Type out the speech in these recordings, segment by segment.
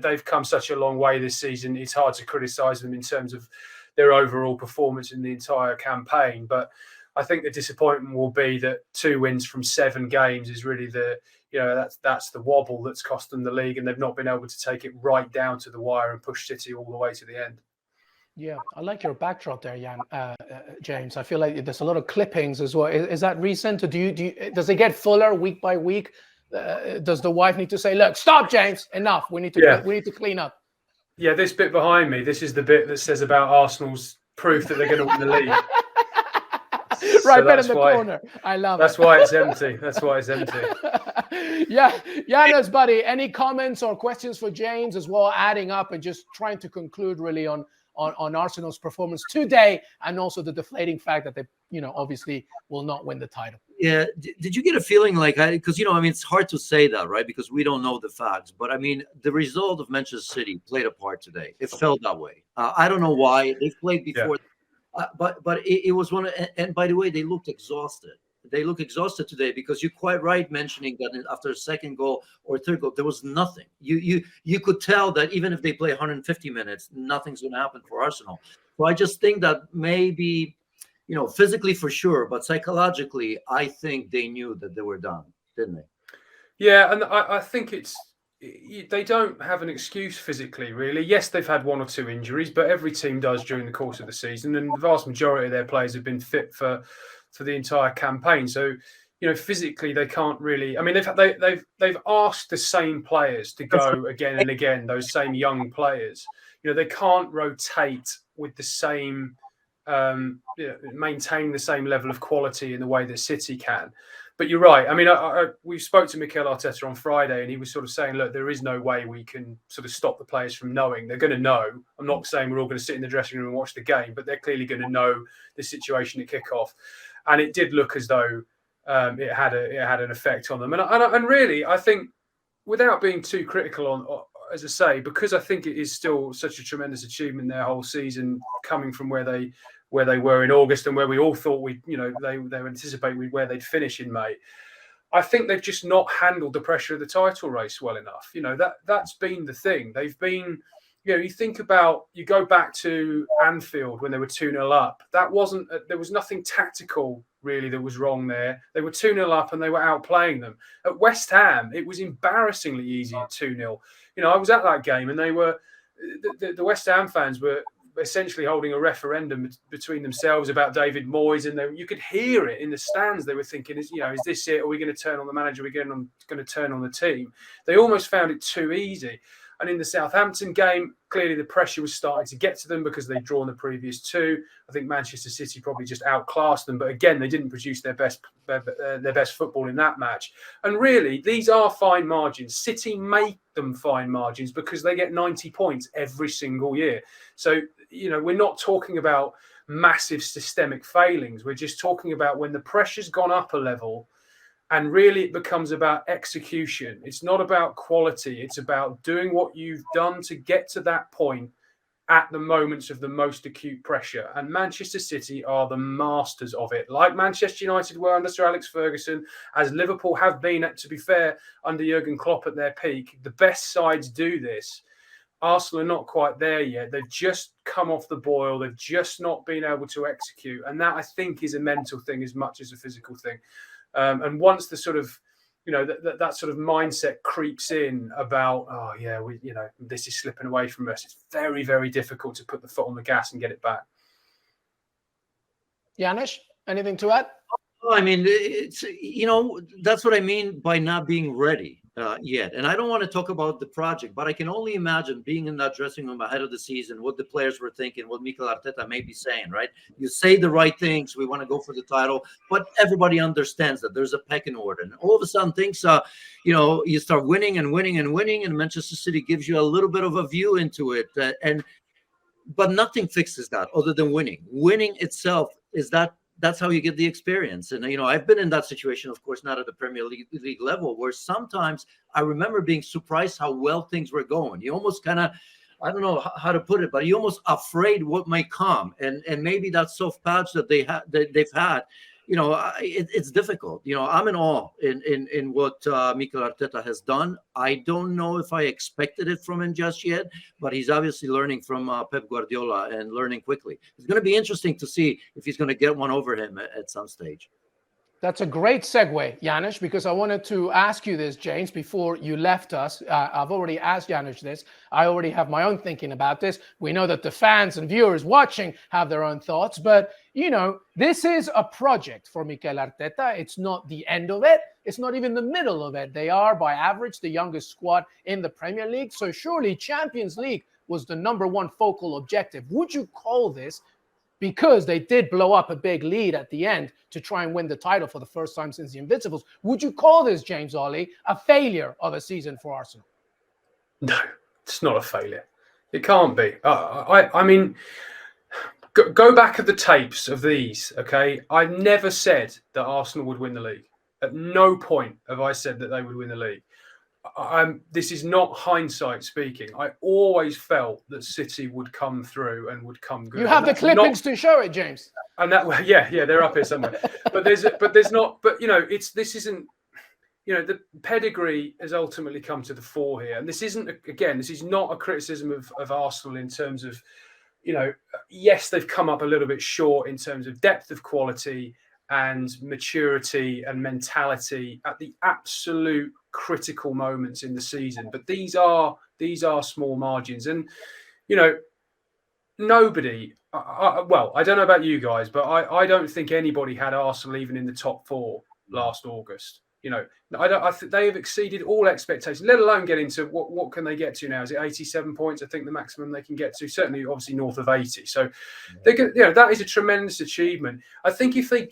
they've come such a long way this season. It's hard to criticise them in terms of their overall performance in the entire campaign. But I think the disappointment will be that 2 wins from 7 games is really that's the wobble that's cost them the league, and they've not been able to take it right down to the wire and push City all the way to the end. Yeah, I like your backdrop there, James. I feel like there's a lot of clippings as well. Is that recent? Or does it get fuller week by week? Does the wife need to say, "Look, stop, James, enough. We need to clean up"? Yeah, this bit behind me. This is the bit that says about Arsenal's proof that they're going to win the league. Right there in the corner. I love it. That's why it's empty. That's why it's empty. Yeah, Janusz, buddy. Any comments or questions for James as well? Adding up and just trying to conclude really on Arsenal's performance today, and also the deflating fact that they, obviously will not win the title. Yeah. Did you get a feeling like, because, it's hard to say that, right? Because we don't know the facts. But, the result of Manchester City played a part today. It felt that way. I don't know why. They've played before. Yeah. But it was and by the way, they looked exhausted. They look exhausted today, because you're quite right mentioning that after a second goal or third goal, there was nothing. You could tell that even if they play 150 minutes, nothing's going to happen for Arsenal. So I just think that maybe, physically for sure, but psychologically, I think they knew that they were done, didn't they? Yeah, and I think they don't have an excuse physically, really. Yes, they've had 1 or 2 injuries, but every team does during the course of the season, and the vast majority of their players have been fit for the entire campaign. So, physically they can't really. I mean, they've asked the same players to go again and again. Those same young players, they can't rotate with the same, maintain the same level of quality in the way that City can. But you're right. I mean, we spoke to Mikel Arteta on Friday, and he was sort of saying, look, there is no way we can sort of stop the players from knowing. They're going to know. I'm not saying we're all going to sit in the dressing room and watch the game, but they're clearly going to know the situation at kickoff. And it did look as though it had an effect on them. And really, I think, without being too critical on, as I say, because I think it is still such a tremendous achievement their whole season, coming from where they were in August and where we all thought they would anticipate where they'd finish in May. I think they've just not handled the pressure of the title race well enough. That's been the thing. They've been. You go back to Anfield when they were 2-0 up. There was nothing tactical really that was wrong there. They were 2-0 up and they were outplaying them. At West Ham, it was embarrassingly easy at 2-0. I was at that game, and they were the West Ham fans were essentially holding a referendum between themselves about David Moyes, and you could hear it in the stands. They were thinking, is this it? Are we going to turn on the manager? Are we going to turn on the team? They almost found it too easy. And in the Southampton game, clearly the pressure was starting to get to them because they'd drawn the previous 2. I think Manchester City probably just outclassed them. But again, they didn't produce their best football in that match. And really, these are fine margins. City make them fine margins because they get 90 points every single year. So, we're not talking about massive systemic failings. We're just talking about when the pressure's gone up a level, and really it becomes about execution. It's not about quality. It's about doing what you've done to get to that point at the moments of the most acute pressure. And Manchester City are the masters of it. Like Manchester United were under Sir Alex Ferguson, as Liverpool have been, to be fair, under Jurgen Klopp at their peak. The best sides do this. Arsenal are not quite there yet. They've just come off the boil. They've just not been able to execute. And that, I think, is a mental thing as much as a physical thing. And once the sort of, that sort of mindset creeps in about, this is slipping away from us, it's very, very difficult to put the foot on the gas and get it back. Janusz, anything to add? I mean, it's that's what I mean by not being ready yet. And I don't want to talk about the project, but I can only imagine being in that dressing room ahead of the season, what the players were thinking, what Mikel Arteta may be saying, right? You say the right things. We want to go for the title, but everybody understands that there's a pecking order. And all of a sudden things, you start winning and winning and winning, and Manchester City gives you a little bit of a view into it. But nothing fixes that other than winning. Winning itself that's how you get the experience. And, I've been in that situation, of course, not at the Premier League level, where sometimes I remember being surprised how well things were going. You almost kind of, I don't know how to put it, but you're almost afraid what might come. And maybe that soft patch that they've had it's difficult. I'm in awe in what Mikel Arteta has done. I don't know if I expected it from him just yet, but he's obviously learning from Pep Guardiola and learning quickly. It's going to be interesting to see if he's going to get one over him at some stage. That's a great segue, Janusz, because I wanted to ask you this, James, before you left us. I've already asked Janusz this. I already have my own thinking about this. We know that the fans and viewers watching have their own thoughts, but, this is a project for Mikel Arteta. It's not the end of it. It's not even the middle of it. They are, by average, the youngest squad in the Premier League. So surely Champions League was the number one focal objective. Would you call this, because they did blow up a big lead at the end to try and win the title for the first time since the Invincibles, would you call this, James Olley, a failure of a season for Arsenal? No, it's not a failure. It can't be. I mean, go back at the tapes of these, okay? I never said that Arsenal would win the league. At no point have I said that they would win the league. This is not hindsight speaking. I always felt that City would come through and would come good. You have the clippings to show it, James. And that, yeah, they're up here somewhere. But there's not. But this isn't. The pedigree has ultimately come to the fore here, and this isn't. Again, this is not a criticism of Arsenal in terms of, yes, they've come up a little bit short in terms of depth of quality and maturity and mentality at the absolute critical moments in the season, but these are small margins, and nobody. Well, I don't know about you guys, but I don't think anybody had Arsenal even in the top four last August. I think they have exceeded all expectations. Let alone get into what can they get to now? Is it 87 points? I think the maximum they can get to. Certainly, obviously north of 80. So they can, that is a tremendous achievement. I think if they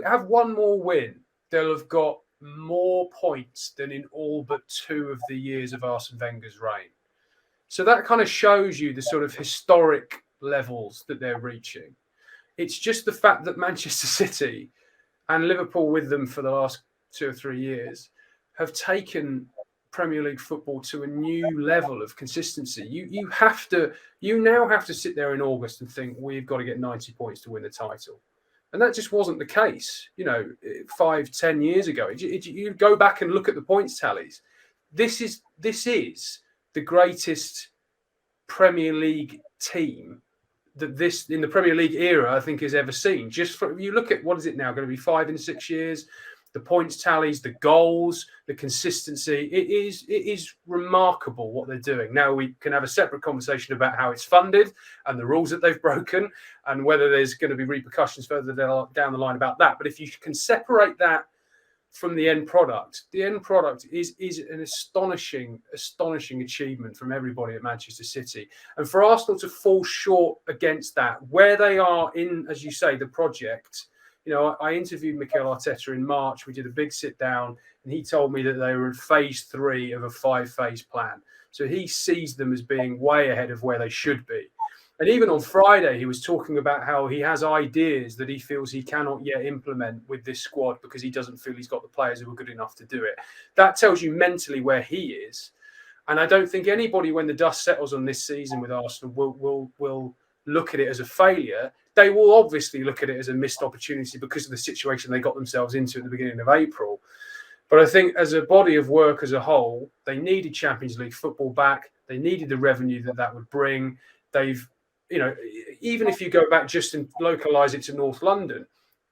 have one more win, they'll have got more points than in all but 2 of the years of Arsene Wenger's reign. So that kind of shows you the sort of historic levels that they're reaching. It's just the fact that Manchester City and Liverpool with them for the last 2 or 3 years have taken Premier League football to a new level of consistency. You now have to sit there in August and think we've got to get 90 points to win the title. And that just wasn't the case, 5-10 years ago. You go back and look at the points tallies. This is the greatest Premier League team that this in the Premier League era I think has ever seen. You look at what is it now going to be 5 in 6 years. The points tallies, the goals, the consistency. It is remarkable what they're doing. Now we can have a separate conversation about how it's funded and the rules that they've broken and whether there's going to be repercussions further down the line about that. But if you can separate that from the end product is an astonishing achievement from everybody at Manchester City. And for Arsenal to fall short against that, where they are in, as you say, the project. I interviewed Mikel Arteta in March. We did a big sit down and he told me that they were in phase 3 of a 5-phase plan. So he sees them as being way ahead of where they should be. And even on Friday, he was talking about how he has ideas that he feels he cannot yet implement with this squad because he doesn't feel he's got the players who are good enough to do it. That tells you mentally where he is. And I don't think anybody, when the dust settles on this season with Arsenal, will look at it as a failure. They will obviously look at it as a missed opportunity because of the situation they got themselves into at the beginning of April. But I think as a body of work as a whole, they needed Champions League football back. They needed the revenue that would bring. They've, even if you go back just and localise it to North London,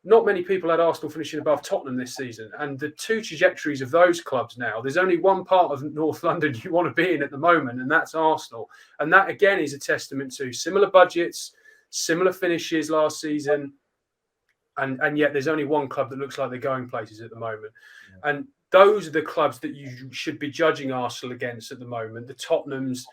not many people had Arsenal finishing above Tottenham this season. And the 2 trajectories of those clubs now, there's only one part of North London you want to be in at the moment, and that's Arsenal. And that, again, is a testament to similar budgets, similar finishes last season, and yet there's only one club that looks like they're going places at the moment. Yeah. And those are the clubs that you should be judging Arsenal against at the moment. The Tottenhams,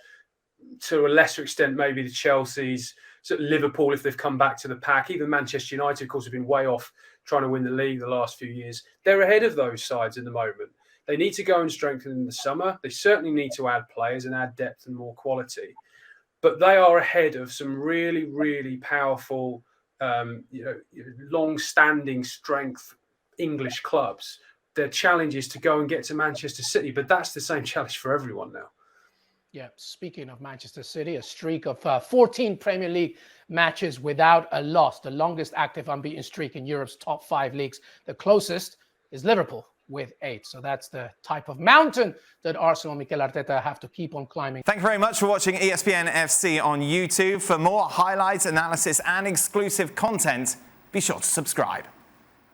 to a lesser extent, maybe the Chelseas, so Liverpool if they've come back to the pack. Even Manchester United, of course, have been way off trying to win the league the last few years. They're ahead of those sides at the moment. They need to go and strengthen in the summer. They certainly need to add players and add depth and more quality. But they are ahead of some really, really powerful, long-standing strength English clubs. Their challenge is to go and get to Manchester City, but that's the same challenge for everyone now. Yeah, speaking of Manchester City, a streak of 14 Premier League matches without a loss, the longest active unbeaten streak in Europe's top 5 leagues. The closest is Liverpool with 8. So that's the type of mountain that Arsenal, Mikel Arteta, have to keep on climbing. Thank you very much for watching ESPN FC on YouTube. For more highlights, analysis and exclusive content, be sure to subscribe.